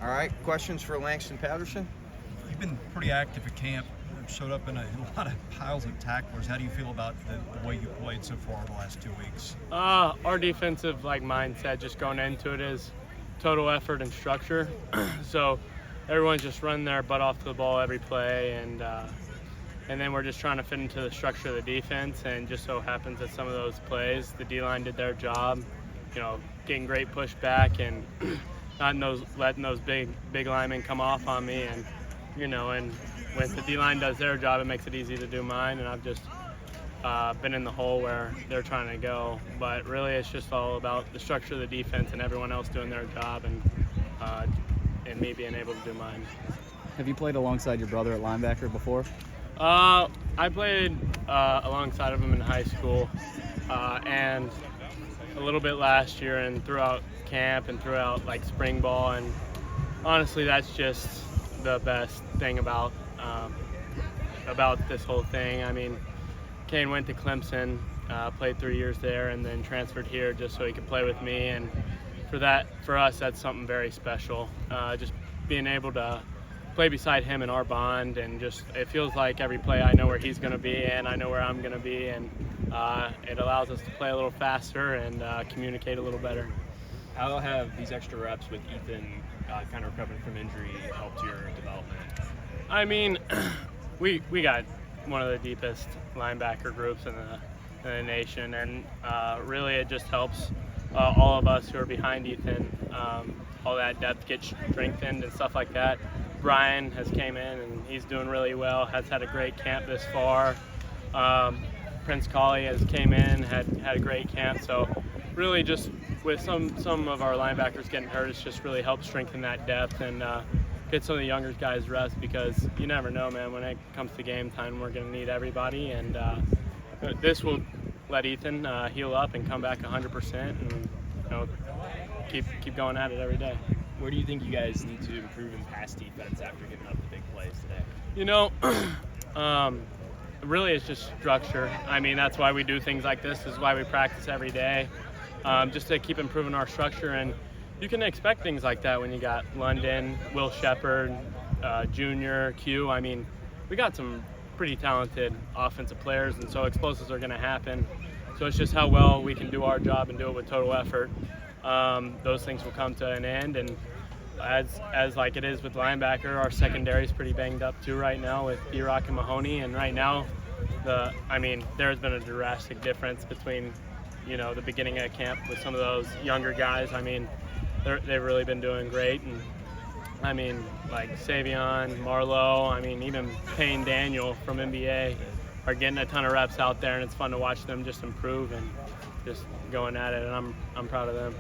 All right, questions for Langston Patterson? You've been pretty active at camp, showed up in a lot of piles of tacklers. How do you feel about the way you played so far the last 2 weeks? Our defensive mindset just going into it is total effort and structure. So everyone's just running their butt off to the ball every play, and then we're just trying to fit into the structure of the defense. And just so happens that some of those plays, the D-line did their job, getting great pushback and not letting those big linemen come off on me. And and when the D-line does their job, it makes it easy to do mine. And I've just been in the hole where they're trying to go. But really, it's just all about the structure of the defense and everyone else doing their job, and me being able to do mine. Have you played alongside your brother at linebacker before? I played alongside of him in high school and a little bit last year and throughout camp and throughout spring ball. And honestly, that's just the best thing about this whole thing. I mean, Kane went to Clemson, played 3 years there, and then transferred here just so he could play with me. And for us, that's something very special. Just being able to play beside him in our bond, and just it feels like every play I know where he's going to be and I know where I'm going to be, and it allows us to play a little faster and communicate a little better. How have these extra reps with Ethan kind of recovering from injury helped your development? I mean, we got one of the deepest linebacker groups in the nation, and really it just helps all of us who are behind Ethan. All that depth gets strengthened and stuff like that. Brian has came in and he's doing really well, has had a great camp this far. Prince Colley has came in, had a great camp. So really just with some of our linebackers getting hurt, it's just really helped strengthen that depth and get some of the younger guys rest, because you never know, man, when it comes to game time, we're going to need everybody. And this will let Ethan heal up and come back 100% and keep going at it every day. Where do you think you guys need to improve in pass defense after giving up the big plays today? Really it's just structure. I mean, that's why we do things like this. This is why we practice every day, just to keep improving our structure. And you can expect things like that when you got London, Will Shepard, Junior, Q. I mean, we got some pretty talented offensive players, and so explosives are going to happen. So it's just how well we can do our job and do it with total effort. Those things will come to an end, and as like it is with linebacker, our secondary is pretty banged up too right now with D-Rock and Mahoney. And right now, there's been a drastic difference between the beginning of camp with some of those younger guys. I mean, they've really been doing great, and I mean, like Savion, Marlowe, I mean, even Payne Daniel from NBA are getting a ton of reps out there, and it's fun to watch them just improve and just going at it, and I'm proud of them.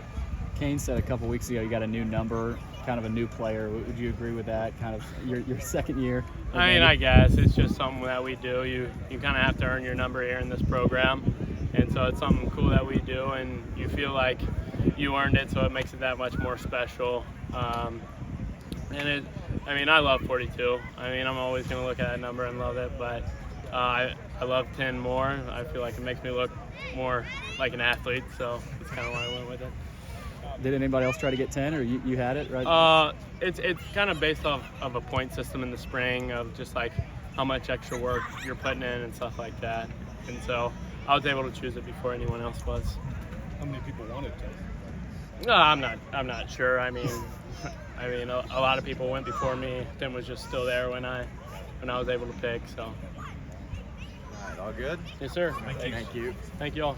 Kane said a couple weeks ago you got a new number, kind of a new player. Would you agree with that? Kind of your second year? I mean, I guess it's just something that we do. You kind of have to earn your number here in this program, and so it's something cool that we do, and you feel like you earned it, so it makes it that much more special. I love 42. I mean, I'm always going to look at that number and love it, but I love 10 more. I feel like it makes me look more like an athlete, so that's kind of why I went with it. Did anybody else try to get 10, or you had it, right? It's kind of based off of a point system in the spring of just like how much extra work you're putting in and stuff like that. And so I was able to choose it before anyone else was. How many people wanted 10? No, I'm not sure. I mean, a lot of people went before me. Tim was just still there when I was able to pick. So. All right, all good? Yes, sir. Thank you. Thank you all.